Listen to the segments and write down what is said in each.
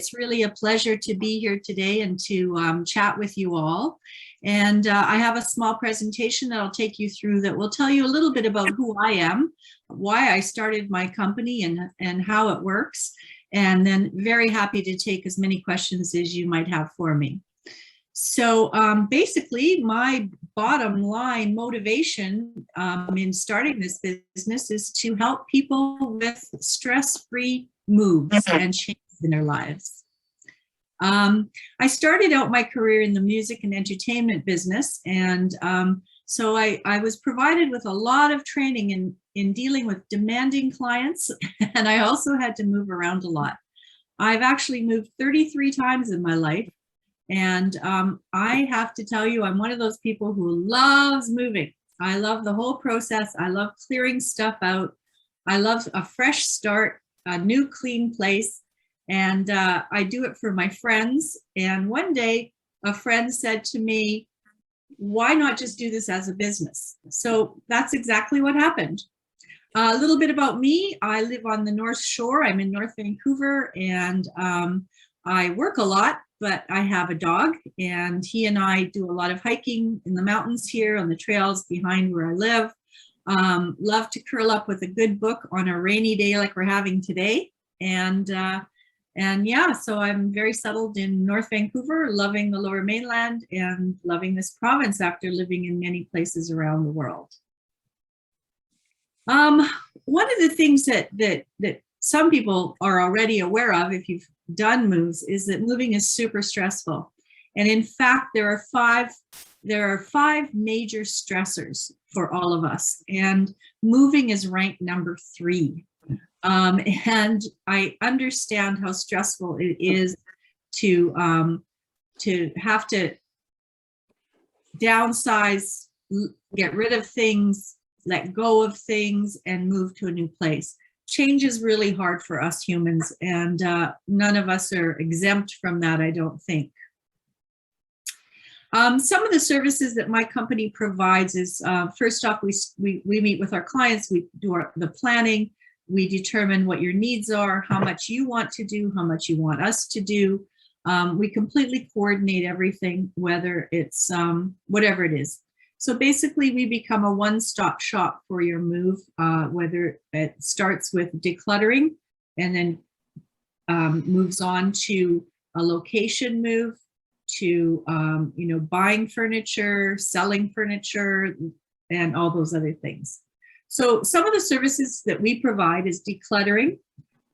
It's really a pleasure to be here today and to chat with you all. And I have a small presentation that I'll take you through that will tell you a little bit about who I am, why I started my company and how it works. And then very happy to take as many questions as you might have for me. So basically, my bottom line motivation in starting this business is to help people with stress-free moves and changes in their lives. I started out my career in the music and entertainment business, and so I was provided with a lot of training in dealing with demanding clients, and I also had to move around a lot. I've actually moved 33 times in my life. And I have to tell you, I'm one of those people who loves moving. I love the whole process. I love clearing stuff out. I love a fresh start, a new clean place. And I do it for my friends. And one day a friend said to me, why not just do this as a business? So that's exactly what happened. A little bit about me. I live on the North Shore. I'm in North Vancouver, and I work a lot. But I have a dog, and he and I do a lot of hiking in the mountains here on the trails behind where I live. Love to curl up with a good book on a rainy day like we're having today. And yeah, so I'm very settled in North Vancouver, loving the Lower Mainland and loving this province after living in many places around the world. One of the things that some people are already aware of, if you've done moves, is that moving is super stressful. And in fact, there are five major stressors for all of us, and moving is ranked number 3. And I understand how stressful it is to have to downsize, get rid of things, let go of things, and move to a new place. Change is really hard for us humans, and none of us are exempt from that, I don't think. Some of the services that my company provides is, first off, we meet with our clients, we do the planning, we determine what your needs are, how much you want to do, how much you want us to do. We completely coordinate everything, whether it's whatever it is. So basically, we become a one-stop shop for your move, whether it starts with decluttering and then moves on to a location move, to buying furniture, selling furniture, and all those other things. So some of the services that we provide is decluttering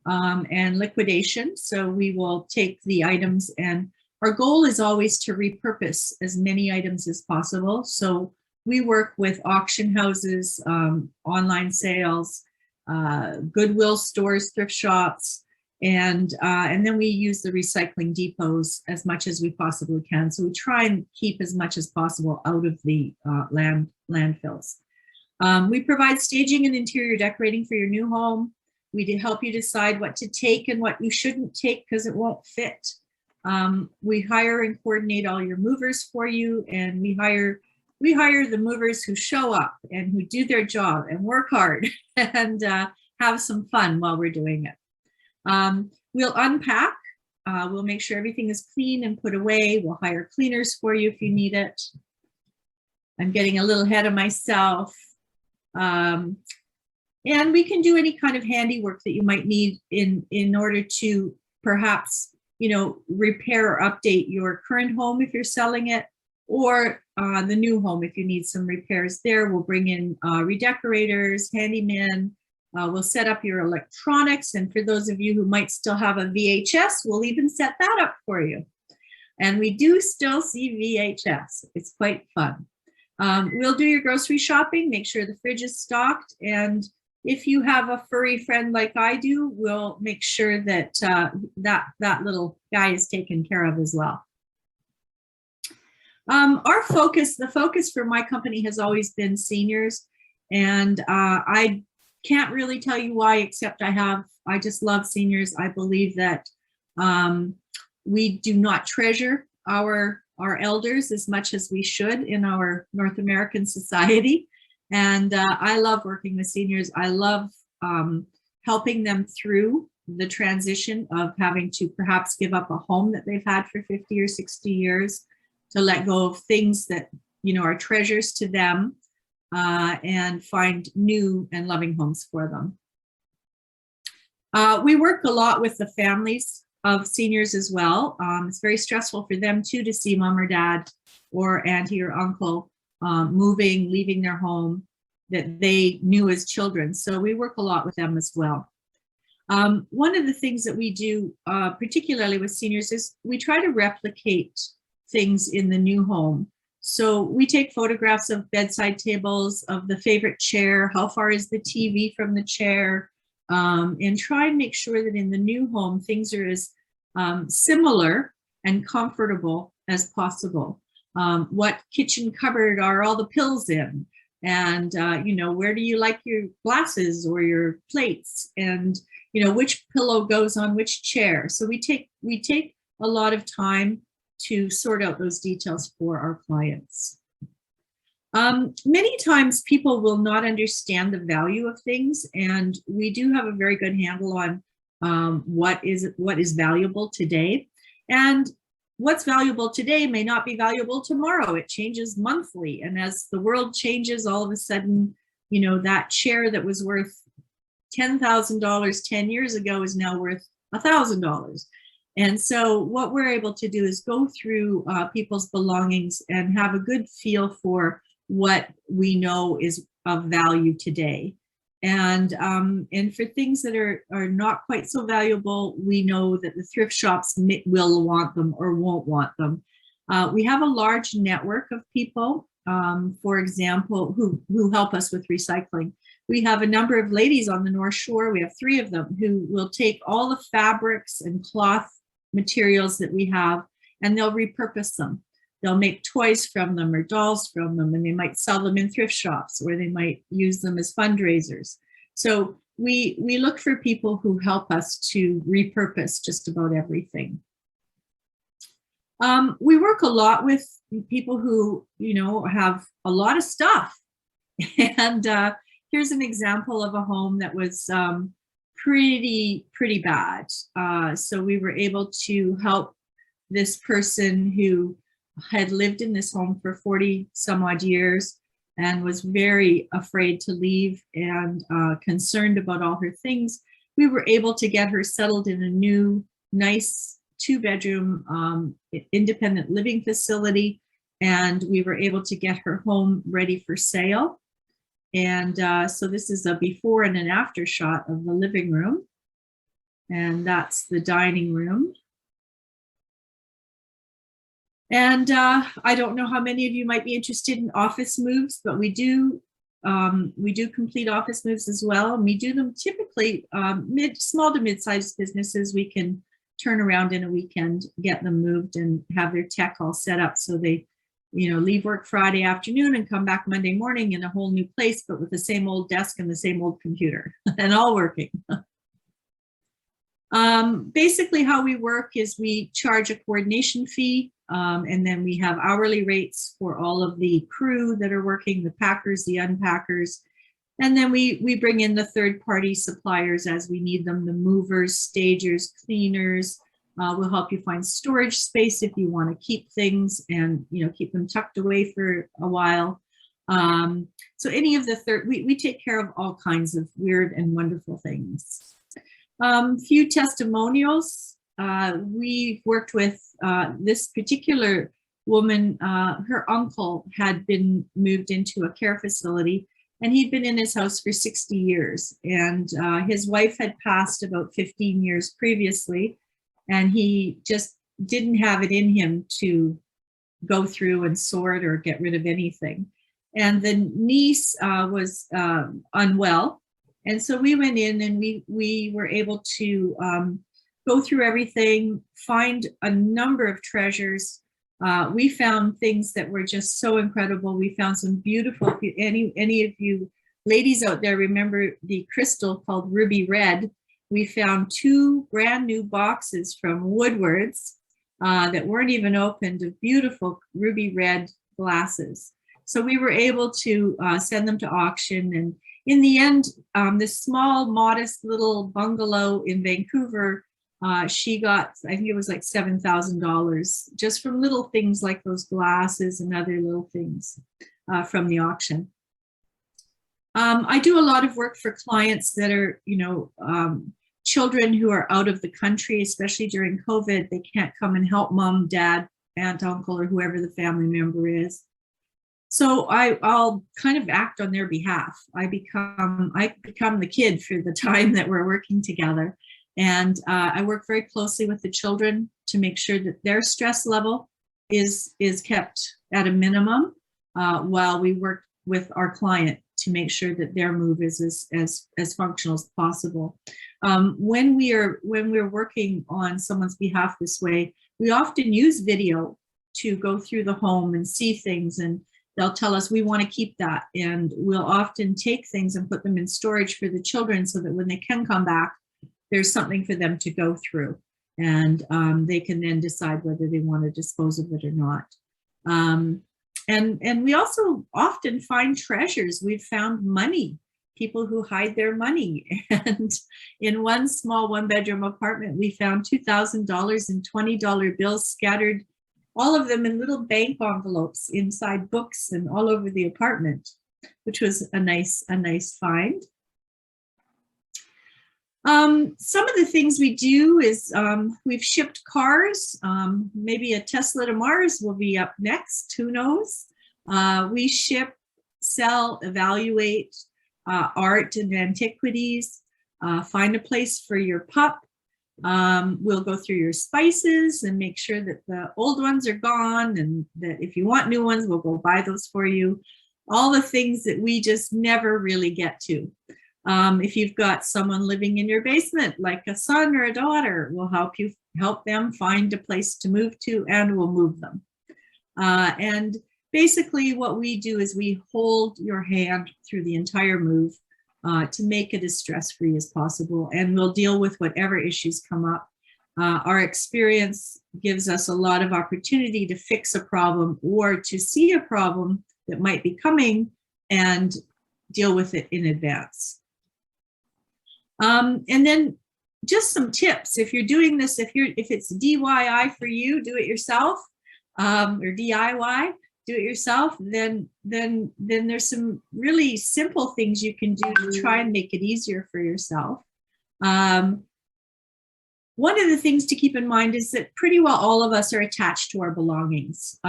and liquidation. So we will take the items, and our goal is always to repurpose as many items as possible. So we work with auction houses, online sales, Goodwill stores, thrift shops, and then we use the recycling depots as much as we possibly can. So we try and keep as much as possible out of the landfills. We provide staging and interior decorating for your new home. We help you decide what to take and what you shouldn't take because it won't fit. We hire and coordinate all your movers for you, and we hire the movers who show up and who do their job and work hard and have some fun while we're doing it. We'll unpack. We'll make sure everything is clean and put away. We'll hire cleaners for you if you need it. I'm getting a little ahead of myself. And we can do any kind of handiwork that you might need in order to perhaps, repair or update your current home if you're selling it, or the new home if you need some repairs there. We'll bring in redecorators, handymen. We'll set up your electronics, and for those of you who might still have a VHS, we'll even set that up for you. And we do still see VHS. It's quite fun. We'll do your grocery shopping, make sure the fridge is stocked, and if you have a furry friend like I do, we'll make sure that that little guy is taken care of as well. The focus for my company has always been seniors, and I can't really tell you why, except I just love seniors. I believe that we do not treasure our elders as much as we should in our North American society. And I love working with seniors. I love helping them through the transition of having to perhaps give up a home that they've had for 50 or 60 years, to let go of things that, you know, are treasures to them, and find new and loving homes for them. We work a lot with the families of seniors as well. It's very stressful for them too to see mom or dad or auntie or uncle moving, leaving their home that they knew as children. So we work a lot with them as well. One of the things that we do, particularly with seniors, is we try to replicate things in the new home. So we take photographs of bedside tables, of the favorite chair, how far is the TV from the chair, and try and make sure that in the new home, things are as similar and comfortable as possible. What kitchen cupboard are all the pills in? And, you know, where do you like your glasses or your plates? And, you know, which pillow goes on which chair? So we take a lot of time to sort out those details for our clients. Many times people will not understand the value of things, and we do have a very good handle on what is valuable today. And what's valuable today may not be valuable tomorrow. It changes monthly. And as the world changes, all of a sudden, you know, that chair that was worth $10,000 10 years ago is now worth $1,000. And so what we're able to do is go through people's belongings and have a good feel for what we know is of value today. And for things that are not quite so valuable, we know that the thrift shops will want them or won't want them. We have a large network of people, for example, who help us with recycling. We have a number of ladies on the North Shore. We have 3 of them who will take all the fabrics and cloth materials that we have, and they'll repurpose them. They'll make toys from them or dolls from them, and they might sell them in thrift shops, or they might use them as fundraisers. So we look for people who help us to repurpose just about everything. We work a lot with people who, you know, have a lot of stuff. And here's an example of a home that was pretty bad. So we were able to help this person who had lived in this home for 40 some odd years and was very afraid to leave and concerned about all her things. We were able to get her settled in a new, nice 2-bedroom independent living facility. And we were able to get her home ready for sale. And so this is a before and an after shot of the living room. And that's the dining room. And I don't know how many of you might be interested in office moves, but we do complete office moves as well. And we do them typically small to mid-sized businesses. We can turn around in a weekend, get them moved, and have their tech all set up so they, you know, leave work Friday afternoon and come back Monday morning in a whole new place, but with the same old desk and the same old computer and all working. Basically how we work is we charge a coordination fee, and then we have hourly rates for all of the crew that are working, the packers, the unpackers, and then we bring in the third-party suppliers as we need them, the movers, stagers, cleaners. We'll help you find storage space if you want to keep things and, you know, keep them tucked away for a while. So any of the we take care of all kinds of weird and wonderful things. Few testimonials. We've worked with this particular woman. Her uncle had been moved into a care facility, and he'd been in his house for 60 years. And his wife had passed about 15 years previously, and he just didn't have it in him to go through and sort or get rid of anything. And the niece was unwell. And so we went in and we were able to go through everything, find a number of treasures. We found things that were just so incredible. We found some beautiful, any of you ladies out there remember the crystal called ruby red. We found 2 brand new boxes from Woodward's that weren't even opened, of beautiful ruby red glasses. So we were able to send them to auction, in the end, this small, modest little bungalow in Vancouver, she got, I think it was like $7,000 just from little things like those glasses and other little things from the auction. I do a lot of work for clients that are, children who are out of the country, especially during COVID. They can't come and help mom, dad, aunt, uncle, or whoever the family member is. So I'll kind of act on their behalf. I become the kid for the time that we're working together. And I work very closely with the children to make sure that their stress level is kept at a minimum while we work with our client to make sure that their move is as functional as possible. When we're working on someone's behalf this way, we often use video to go through the home and see things, and they'll tell us we want to keep that, and we'll often take things and put them in storage for the children so that when they can come back, there's something for them to go through, and they can then decide whether they want to dispose of it or not. And we also often find treasures. We've found money, people who hide their money. And in one small one-bedroom apartment, we found $2,000 in $20 bills scattered, all of them in little bank envelopes inside books and all over the apartment, which was a nice find. Some of the things we do is we've shipped cars. Maybe a Tesla to Mars will be up next, who knows? We ship, sell, evaluate art and antiquities, find a place for your pup. We'll go through your spices and make sure that the old ones are gone, and that if you want new ones, we'll go buy those for you. All the things that we just never really get to. If you've got someone living in your basement, like a son or a daughter, we'll help them find a place to move to, and we'll move them. And basically what we do is we hold your hand through the entire move to make it as stress-free as possible, and we'll deal with whatever issues come up. Our experience gives us a lot of opportunity to fix a problem or to see a problem that might be coming and deal with it in advance. And then just some tips. If you're doing this, if it's DIY for you, do it yourself, or DIY, do it yourself, then there's some really simple things you can do to try and make it easier for yourself. One of the things to keep in mind is that pretty well all of us are attached to our belongings.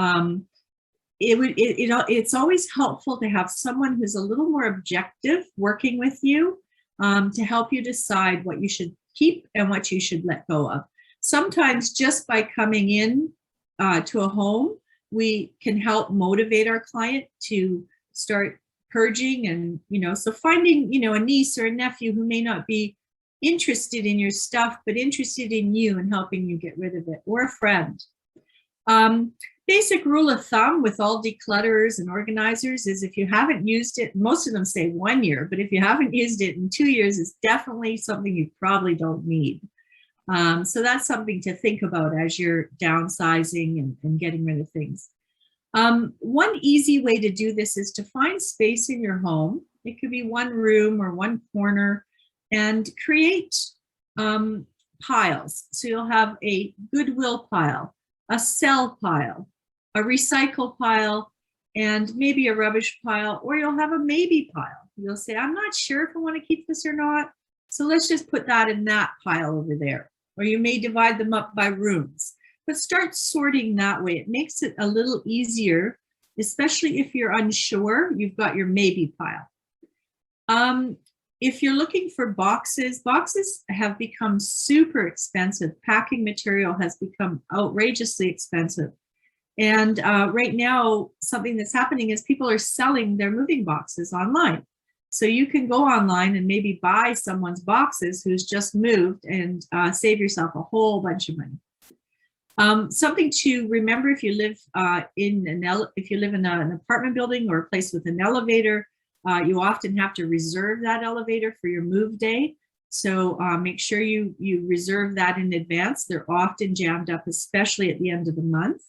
It's always helpful to have someone who's a little more objective working with you to help you decide what you should keep and what you should let go of. Sometimes just by coming in to a home, we can help motivate our client to start purging, and so finding a niece or a nephew who may not be interested in your stuff but interested in you and helping you get rid of it, or a friend. Basic rule of thumb with all declutterers and organizers is if you haven't used it, most of them say 1 year, but if you haven't used it in 2 years, it's definitely something you probably don't need. So that's something to think about as you're downsizing and getting rid of things. One easy way to do this is to find space in your home. It could be one room or one corner, and create piles. So you'll have a Goodwill pile, a sell pile, a recycle pile, and maybe a rubbish pile, or you'll have a maybe pile. You'll say, I'm not sure if I want to keep this or not, so let's just put that in that pile over there. Or you may divide them up by rooms, but start sorting that way. It makes it a little easier, especially if you're unsure. You've got your maybe pile. If you're looking for boxes have become super expensive. Packing material has become outrageously expensive. And right now, something that's happening is people are selling their moving boxes online. So you can go online and maybe buy someone's boxes who's just moved and save yourself a whole bunch of money. Something to remember if you live in an apartment building or a place with an elevator, you often have to reserve that elevator for your move day. So make sure you reserve that in advance. They're often jammed up, especially at the end of the month.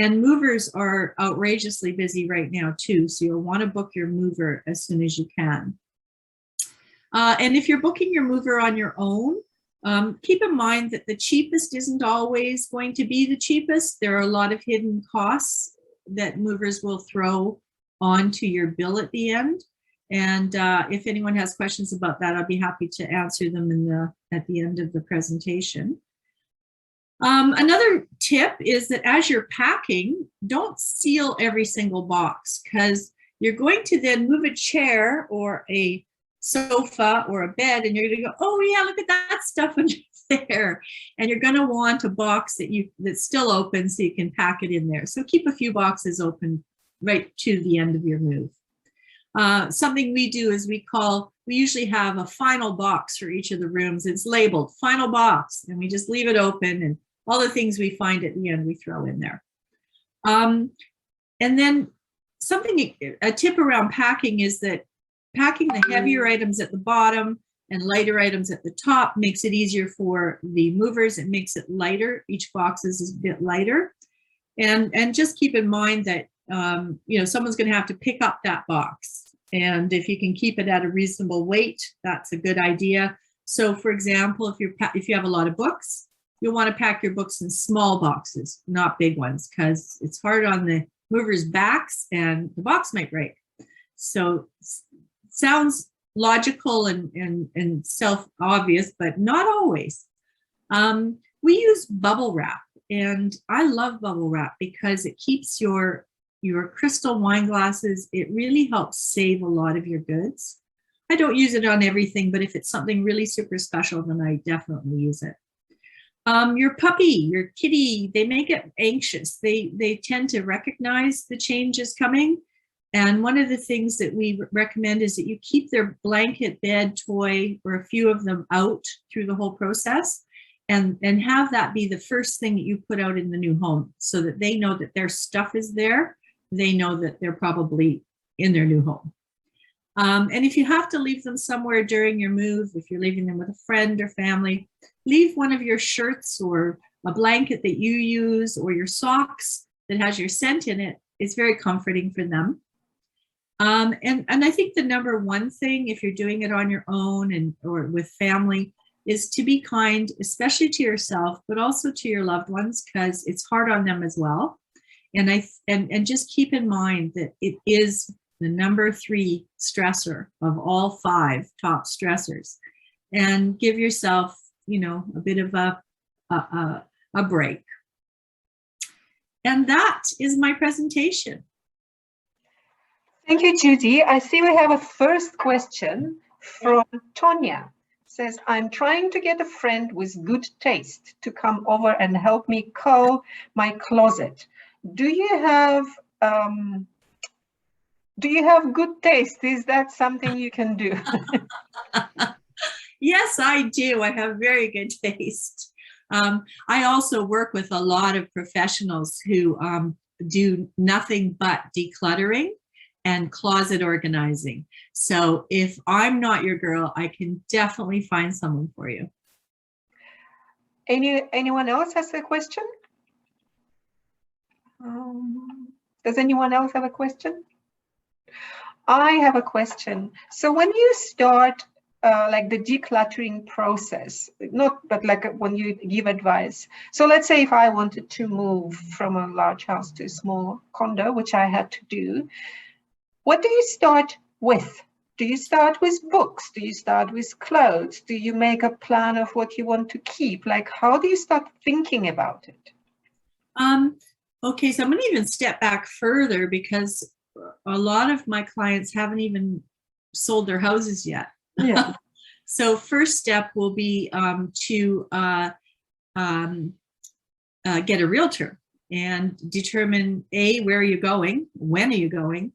And movers are outrageously busy right now too, so you'll want to book your mover as soon as you can. And if you're booking your mover on your own, keep in mind that the cheapest isn't always going to be the cheapest. There are a lot of hidden costs that movers will throw onto your bill at the end. And if anyone has questions about that, I'll be happy to answer them at the end of the presentation. Another tip is that as you're packing, don't seal every single box, because you're going to then move a chair or a sofa or a bed, and you're going to go, oh yeah, look at that stuff under there. And you're going to want a box that's still open so you can pack it in there. So keep a few boxes open right to the end of your move. Something we do is we usually have a final box for each of the rooms. It's labeled final box, and we just leave it open, and all the things we find at the end we throw in there. And then a tip around packing is that packing the heavier items at the bottom and lighter items at the top makes it easier for the movers. It makes it lighter. Each box is a bit lighter. And just keep in mind that someone's going to have to pick up that box. And if you can keep it at a reasonable weight, that's a good idea. So for example, if you have a lot of books, you'll want to pack your books in small boxes, not big ones, because it's hard on the movers' backs and the box might break. So sounds logical and self-obvious, but not always. We use bubble wrap, and I love bubble wrap because it keeps your crystal wine glasses. It really helps save a lot of your goods. I don't use it on everything, but if it's something really super special, then I definitely use it. Your puppy, your kitty, they may get anxious. They tend to recognize the change is coming. And one of the things that we recommend is that you keep their blanket, bed, toy, or a few of them out through the whole process, and have that be the first thing that you put out in the new home, so that they know that their stuff is there. They know that they're probably in their new home. And if you have to leave them somewhere during your move, if you're leaving them with a friend or family, leave one of your shirts or a blanket that you use, or your socks that has your scent in it. It's very comforting for them. And I think the number one thing, if you're doing it on your own or with family, is to be kind, especially to yourself, but also to your loved ones, because it's hard on them as well. And just keep in mind that it is the number 3 stressor of all 5 top stressors, and give yourself, a bit of a break. And that is my presentation. Thank you, Judie. I see we have a first question from Tonya. It says, I'm trying to get a friend with good taste to come over and help me cull my closet. Do you have good taste? Is that something you can do? Yes, I do. I have very good taste. I also work with a lot of professionals who do nothing but decluttering and closet organizing. So if I'm not your girl, I can definitely find someone for you. Anyone else has a question? Does anyone else have a question? I have a question. So when you start like the decluttering process, but like when you give advice. So let's say if I wanted to move from a large house to a small condo, which I had to do, what do you start with? Do you start with books? Do you start with clothes? Do you make a plan of what you want to keep? Like, how do you start thinking about it? Okay, so I'm going to even step back further, because a lot of my clients haven't even sold their houses yet. Yeah. So first step will be to get a realtor and determine where are you going, when are you going,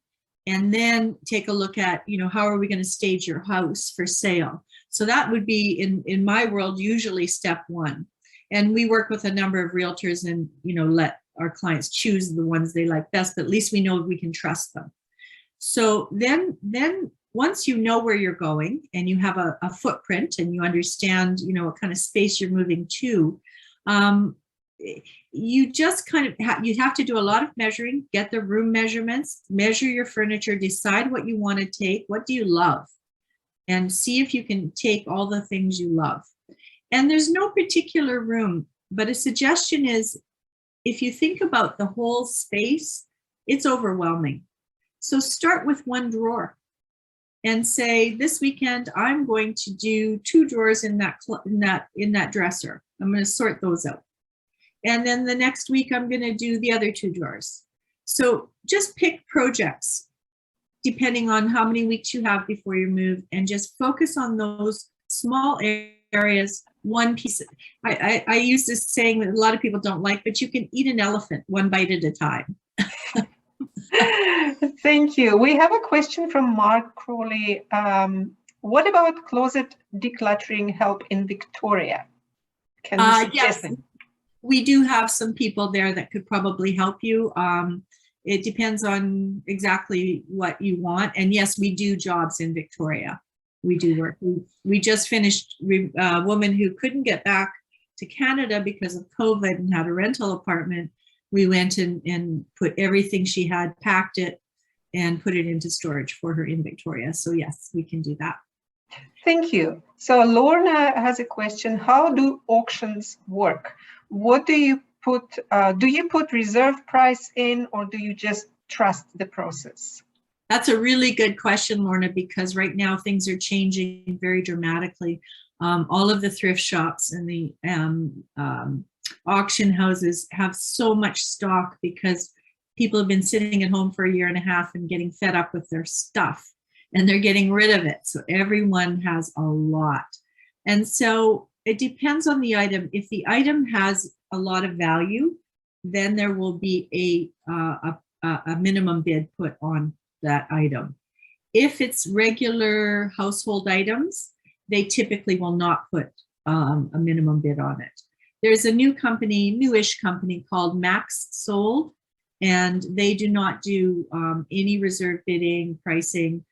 and then take a look at, how are we going to stage your house for sale. So that would be in my world usually step 1. And we work with a number of realtors and let our clients choose the ones they like best, but at least we know we can trust them. So then once you know where you're going and you have a footprint and you understand, what kind of space you're moving to, you just kind of you have to do a lot of measuring, get the room measurements, measure your furniture, decide what you want to take, what do you love, and see if you can take all the things you love. And there's no particular room, but a suggestion is if you think about the whole space, it's overwhelming. So start with one drawer and say, this weekend, I'm going to do 2 drawers in that dresser. I'm going to sort those out. And then the next week, I'm going to do the other 2 drawers. So just pick projects depending on how many weeks you have before you move, and just focus on those small areas, one piece. I use this saying that a lot of people don't like, but you can eat an elephant one bite at a time. Thank you. We have a question from Mark Crowley. What about closet decluttering help in Victoria? Can you suggest yes, we do have some people there that could probably help you. It depends on exactly what you want. And yes, we do jobs in Victoria. We do work. We just finished a woman who couldn't get back to Canada because of COVID and had a rental apartment. We went and put everything she had, packed it, and put it into storage for her in Victoria. So yes, we can do that. Thank you. So Lorna has a question. How do auctions work? What do you put reserve price in, or do you just trust the process? That's a really good question, Lorna, because right now things are changing very dramatically. All of the thrift shops and the auction houses have so much stock because people have been sitting at home for 1.5 years and getting fed up with their stuff, and they're getting rid of it. So everyone has a lot. And so it depends on the item. If the item has a lot of value, then there will be a minimum bid put on that item. If it's regular household items, they typically will not put a minimum bid on it. There's a newish company called Max Sold, and they do not do any reserve bidding, pricing.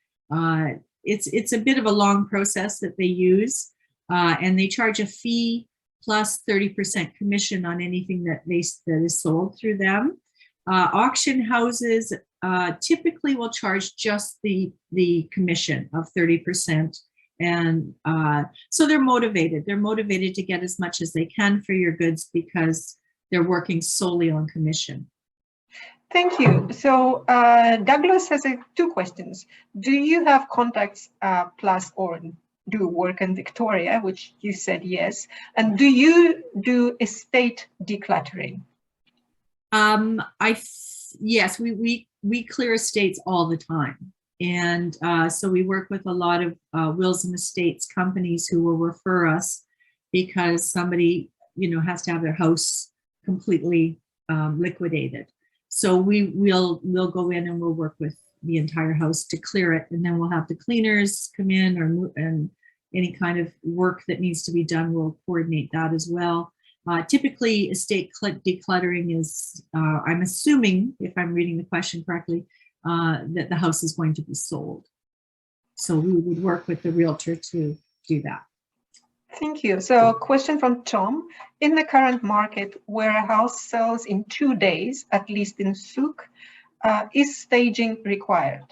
It's a bit of a long process that they use, and they charge a fee plus 30% commission on anything that is sold through them. Auction houses typically will charge just the commission of 30%. And so they're motivated. They're motivated to get as much as they can for your goods because they're working solely on commission. Thank you. So Douglas has 2 questions. Do you have contacts plus or do work in Victoria, which you said yes, and do you do estate decluttering? Yes, we clear estates all the time. And so we work with a lot of wills and estates companies who will refer us because somebody, has to have their house completely liquidated. So we'll go in and we'll work with the entire house to clear it, and then we'll have the cleaners come in and any kind of work that needs to be done, we'll coordinate that as well. Typically, estate decluttering is, I'm assuming, if I'm reading the question correctly, that the house is going to be sold. So we would work with the realtor to do that. Thank you. So a question from Tom. In the current market where a house sells in 2 days, at least in Souk, is staging required?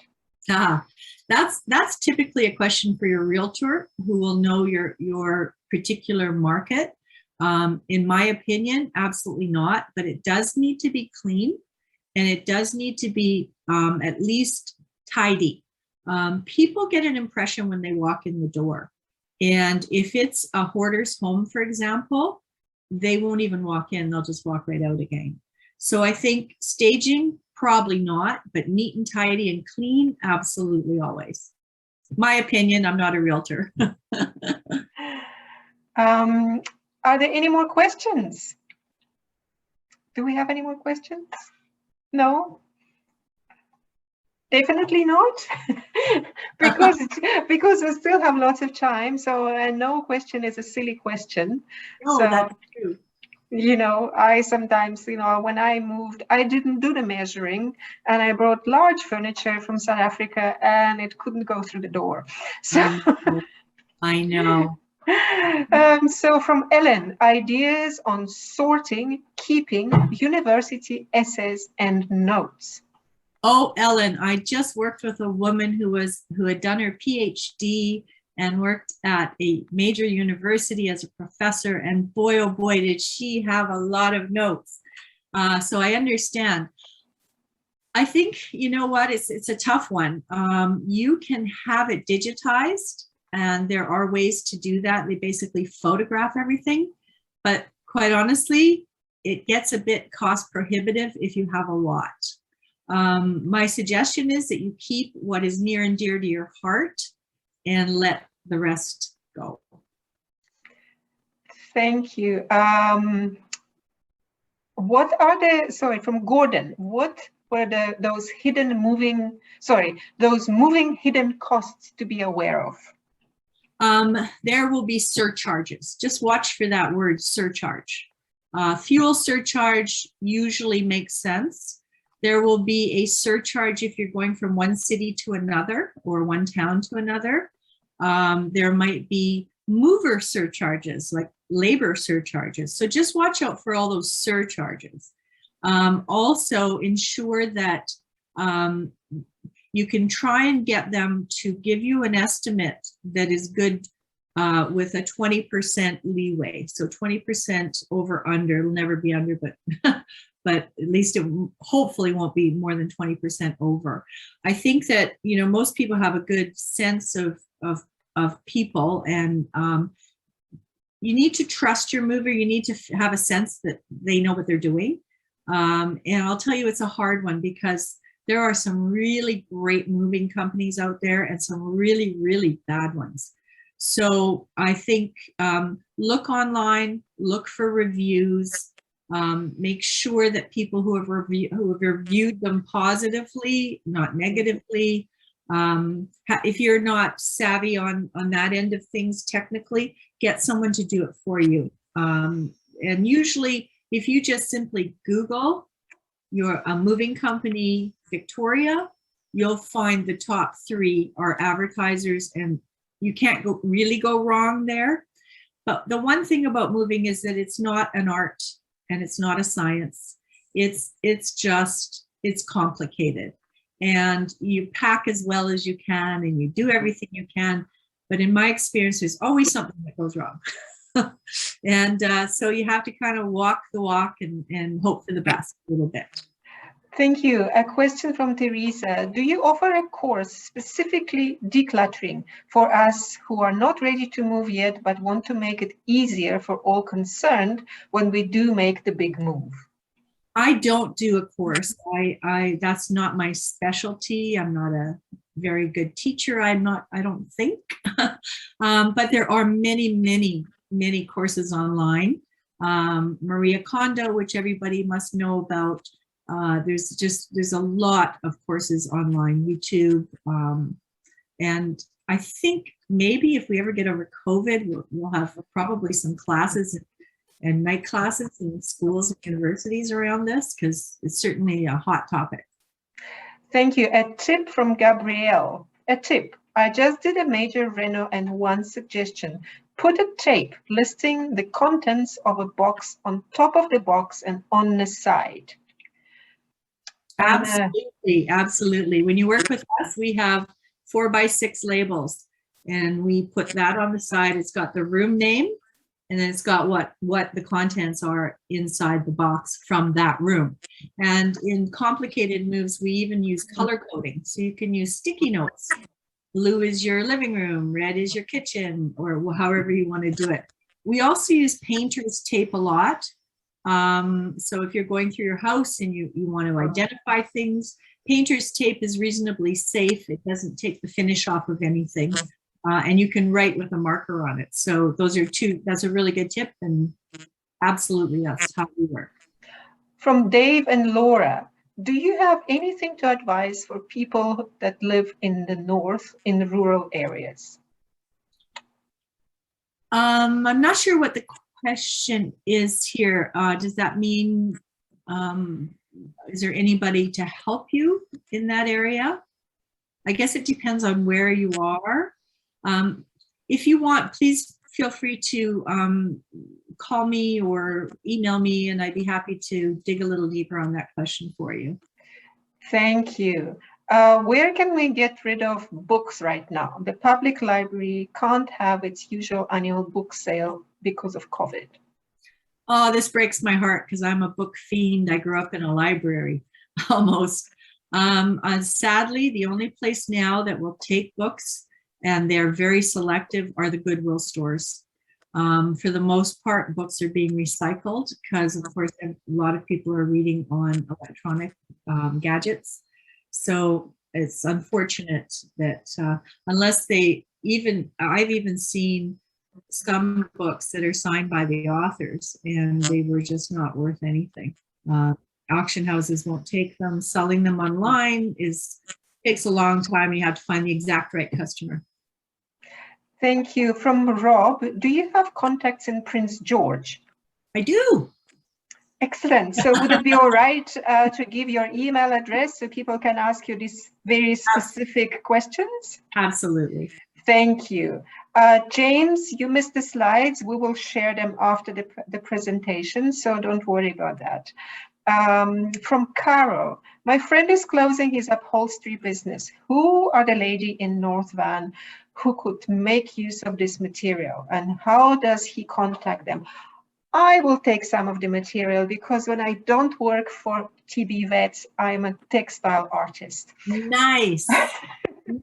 That's typically a question for your realtor who will know your particular market. In my opinion, absolutely not, but it does need to be clean and it does need to be at least tidy. People get an impression when they walk in the door. And if it's a hoarder's home, for example, they won't even walk in, they'll just walk right out again. So I think staging, probably not, but neat and tidy and clean, absolutely always. My opinion, I'm not a realtor. Are there any more questions? Do we have any more questions? No? Definitely not, because we still have lots of time. So no question is a silly question. No, so, that's true. I sometimes, when I moved, I didn't do the measuring, and I brought large furniture from South Africa, and it couldn't go through the door. So I know. So from Ellen, ideas on sorting, keeping university essays and notes. Oh, Ellen, I just worked with a woman who had done her PhD and worked at a major university as a professor. And boy, oh boy, did she have a lot of notes. So I understand. I think, you know what, it's a tough one. You can have it digitized, and there are ways to do that. They basically photograph everything, but quite honestly, it gets a bit cost prohibitive if you have a lot. My suggestion is that you keep what is near and dear to your heart and let the rest go. Thank you. What are the, sorry, from Gordon, what were those moving hidden costs to be aware of? There will be surcharges. Just watch for that word, surcharge. Fuel surcharge usually makes sense. There will be a surcharge if you're going from one city to another or one town to another. There might be mover surcharges, like labor surcharges. So just watch out for all those surcharges. Also ensure that you can try and get them to give you an estimate that is good with a 20% leeway. So 20% over under, it'll never be under, but but at least it hopefully won't be more than 20% over. I think that, you know, most people have a good sense of people, and you need to trust your mover. You need to have a sense that they know what they're doing. And I'll tell you, it's a hard one because there are some really great moving companies out there and some really, really bad ones. So I think look online, look for reviews, make sure that people who have reviewed them positively, not negatively. If you're not savvy on that end of things technically, get someone to do it for you. And usually, if you just simply Google your moving company Victoria, you'll find the top 3 are advertisers, and you can't really go wrong there. But the one thing about moving is that it's not an art and it's not a science. It's complicated. And you pack as well as you can and you do everything you can. But in my experience, there's always something that goes wrong. And so you have to kind of walk the walk and hope for the best a little bit. Thank you. A question from Teresa. Do you offer a course specifically decluttering for us who are not ready to move yet, but want to make it easier for all concerned when we do make the big move? I don't do a course. That's not my specialty. I'm not a very good teacher. I don't think. But there are many courses online. Maria Kondo, which everybody must know about. There's a lot of courses online, YouTube. And I think maybe if we ever get over COVID, we'll have probably some classes and night classes in schools and universities around this, because it's certainly a hot topic. Thank you. A tip from Gabrielle. A tip. I just did a major reno, and one suggestion. Put a tape listing the contents of a box on top of the box and on the side. Absolutely, absolutely. When you work with us, we have 4x6 labels, and we put that on the side. It's got the room name, and then it's got what the contents are inside the box from that room. And in complicated moves, we even use color coding. So you can use sticky notes. Blue is your living room, red is your kitchen, or however you want to do it. We also use painter's tape a lot. So if you're going through your house and you want to identify things, painter's tape is reasonably safe. It doesn't take the finish off of anything. And you can write with a marker on it. So that's a really good tip, and absolutely that's how we work. From Dave and Laura, do you have anything to advise for people that live in the north, in the rural areas? I'm not sure what the question is here. Does that mean, is there anybody to help you in that area? I guess it depends on where you are. If you want, please feel free to call me or email me, and I'd be happy to dig a little deeper on that question for you. Thank you. Where can we get rid of books right now? The public library can't have its usual annual book sale because of COVID. Oh, this breaks my heart because I'm a book fiend. I grew up in a library almost. Sadly, the only place now that will take books, and they're very selective, are the Goodwill stores. For the most part, books are being recycled because, of course, a lot of people are reading on electronic gadgets. So it's unfortunate that unless they even, I've even seen some books that are signed by the authors and they were just not worth anything. Auction houses won't take them. Selling them online takes a long time. You have to find the exact right customer. Thank you. From Rob, do you have contacts in Prince George? I do. Excellent. So would it be all right to give your email address so people can ask you these very specific questions? Absolutely. Thank you. James, you missed the slides. We will share them after the presentation, so don't worry about that. From Caro, my friend is closing his upholstery business. Who are the lady in North Van who could make use of this material, and how does he contact them? I will take some of the material because when I don't work for TB Vets, I'm a textile artist. Nice.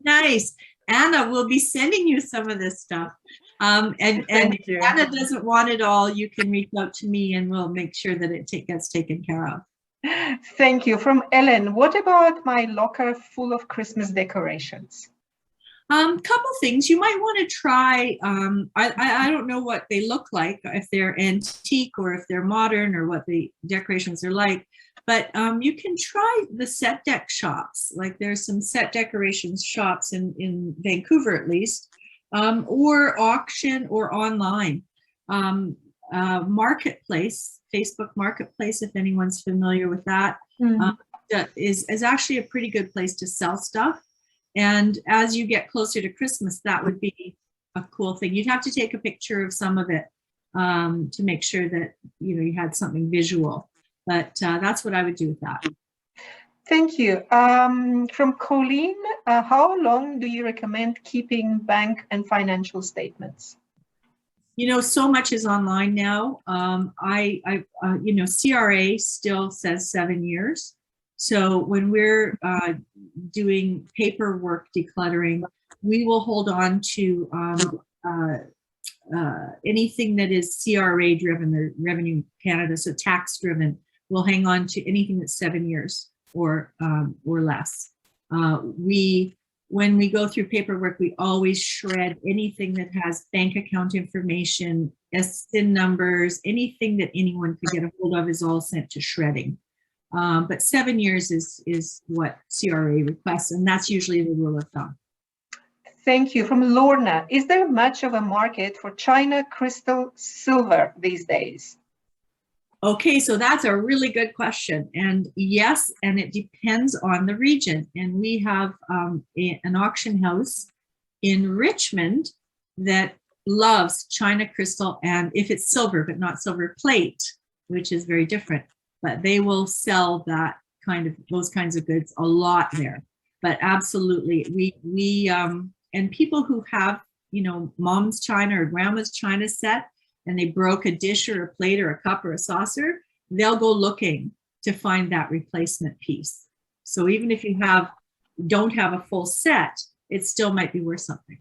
Nice. Anna will be sending you some of this stuff. And if Anna doesn't want it all, you can reach out to me and we'll make sure that it gets taken care of. Thank you. From Ellen, what about my locker full of Christmas decorations? Couple things you might want to try. I don't know what they look like, if they're antique or if they're modern or what the decorations are like, but you can try the set deck shops. Like there's some set decorations shops in Vancouver at least, or auction or online. Marketplace, Facebook Marketplace, if anyone's familiar with that, that is actually a pretty good place to sell stuff. And as you get closer to Christmas, that would be a cool thing. You'd have to take a picture of some of it to make sure that you had something visual. But that's what I would do with that. Thank you. From Colleen, how long do you recommend keeping bank and financial statements? So much is online now. CRA still says 7 years. So when we're doing paperwork decluttering, we will hold on to anything that is CRA driven, or Revenue Canada, so tax driven. We'll hang on to anything that's 7 years or less. When we go through paperwork, we always shred anything that has bank account information, SIN numbers, anything that anyone could get a hold of is all sent to shredding. But 7 years is what CRA requests, and that's usually the rule of thumb. Thank you. From Lorna, is there much of a market for China crystal silver these days? Okay, so that's a really good question. And yes, and it depends on the region. And we have an auction house in Richmond that loves China crystal, and if it's silver, but not silver plate, which is very different. But they will sell those kinds of goods a lot there. But absolutely, we and people who have mom's china or grandma's china set, and they broke a dish or a plate or a cup or a saucer, they'll go looking to find that replacement piece. So even if you don't have a full set, it still might be worth something.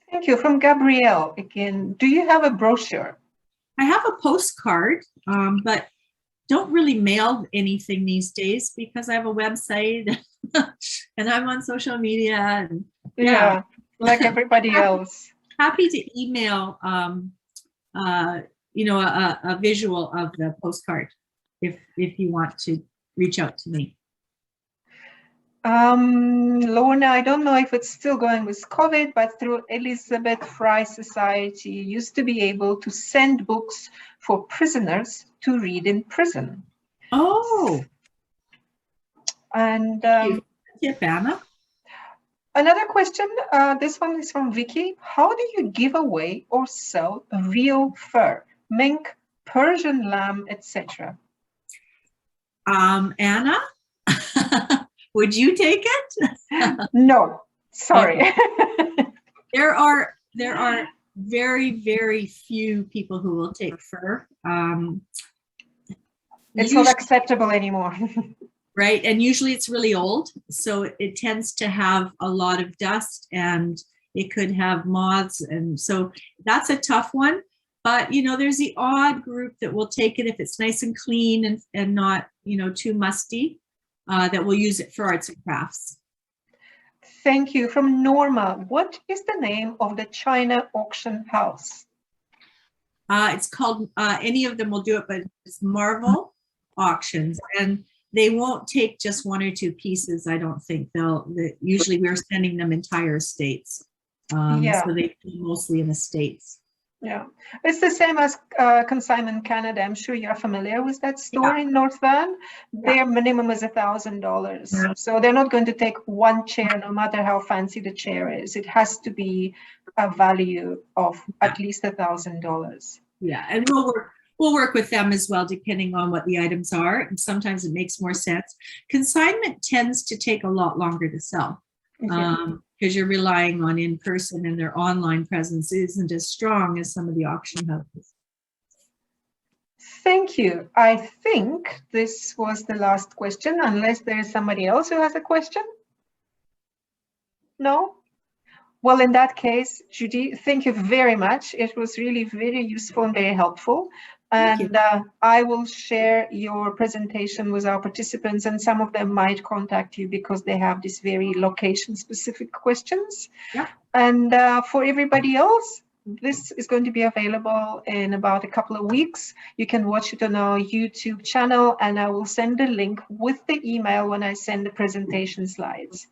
Thank you. From Gabrielle again, do you have a brochure? I have a postcard, but don't really mail anything these days because I have a website and I'm on social media. And yeah, like everybody else. Happy to email a visual of the postcard if you want to reach out to me. Lorna, I don't know if it's still going with COVID, but through Elizabeth Fry Society, you used to be able to send books for prisoners to read in prison. Oh. And Anna. Another question, this one is from Vicky. How do you give away or sell real fur, mink, Persian lamb, etc.? Anna, Would you take it? No, sorry. Okay. There are very, very few people who will take fur. It's not acceptable anymore. Right, and usually it's really old, so it tends to have a lot of dust, and it could have moths, and so that's a tough one. But you know, there's the odd group that will take it if it's nice and clean and not, you know, too musty, that will use it for arts and crafts. Thank you. From Norma, what is the name of the China auction house? It's called, any of them will do it, but it's Marvel Auctions, and they won't take just one or two pieces. I don't think usually we're sending them entire estates. Yeah. So they do mostly in the States. Yeah, it's the same as Consignment Canada. I'm sure you're familiar with that store Yeah. in North Van. Yeah. Their minimum is $1,000. So they're not going to take one chair, no matter how fancy the chair is. It has to be a value of at least $1,000. Yeah, and we'll work with them as well, depending on what the items are. And sometimes it makes more sense. Consignment tends to take a lot longer to sell. Because you're relying on in person, and their online presence isn't as strong as some of the auction houses. Thank you. I think this was the last question, unless there is somebody else who has a question. No? Well, in that case, Judie, thank you very much. It was really very useful and very helpful. And I will share your presentation with our participants, and some of them might contact you because they have these very location-specific questions. Yeah. And for everybody else, this is going to be available in about a couple of weeks. You can watch it on our YouTube channel, and I will send the link with the email when I send the presentation slides.